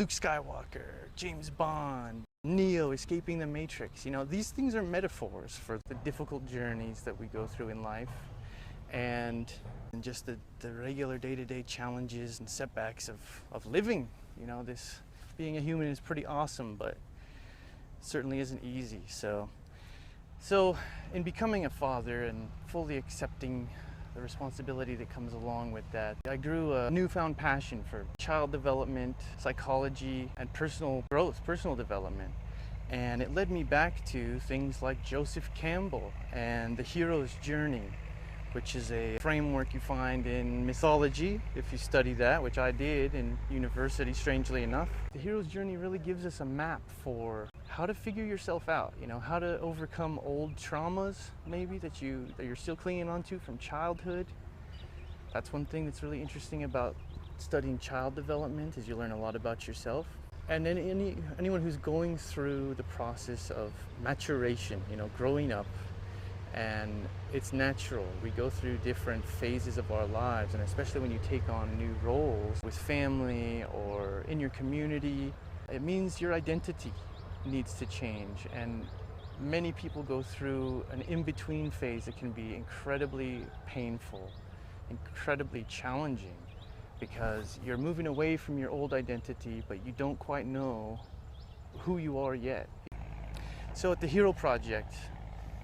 Luke Skywalker, James Bond, Neo escaping the Matrix. You know, these things are metaphors for the difficult journeys that we go through in life and just the regular day-to-day challenges and setbacks of living. You know, this being a human is pretty awesome, but certainly isn't easy. So in becoming a father and fully accepting the responsibility that comes along with that, I grew a newfound passion for child development, psychology, and personal growth, personal development. And it led me back to things like Joseph Campbell and the hero's journey, which is a framework you find in mythology, if you study that, which I did in university, strangely enough. The hero's journey really gives us a map for how to figure yourself out, you know, how to overcome old traumas, maybe, that you're still clinging on to from childhood. That's one thing that's really interesting about studying child development, is you learn a lot about yourself. And then anyone who's going through the process of maturation, you know, growing up, and it's natural. We go through different phases of our lives, and especially when you take on new roles with family or in your community, it means your identity needs to change. And many people go through an in-between phase that can be incredibly painful, incredibly challenging, because you're moving away from your old identity, but you don't quite know who you are yet. So at the Hero Project,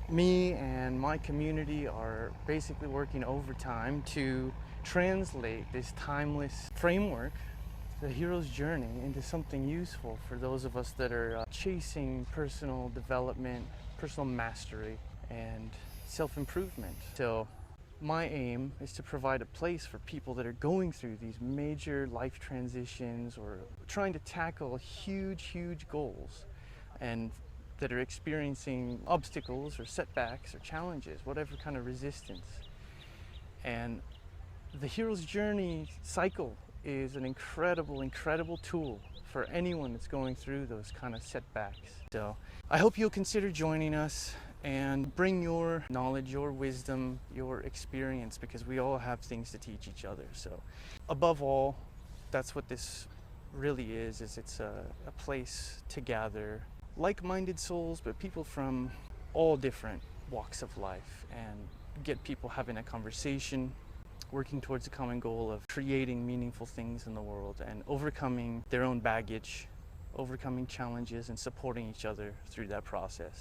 me and my community are basically working overtime to translate this timeless framework, the hero's journey, into something useful for those of us that are chasing personal development, personal mastery, and self-improvement. So my aim is to provide a place for people that are going through these major life transitions or trying to tackle huge goals, and that are experiencing obstacles or setbacks or challenges, whatever kind of resistance. And the hero's journey cycle is an incredible tool for anyone that's going through those kind of setbacks. So I hope you'll consider joining us and bring your knowledge, your wisdom, your experience, because we all have things to teach each other. So above all, that's what this really is it's a place to gather like-minded souls, but people from all different walks of life, and get people having a conversation, working towards a common goal of creating meaningful things in the world and overcoming their own baggage, overcoming challenges, and supporting each other through that process.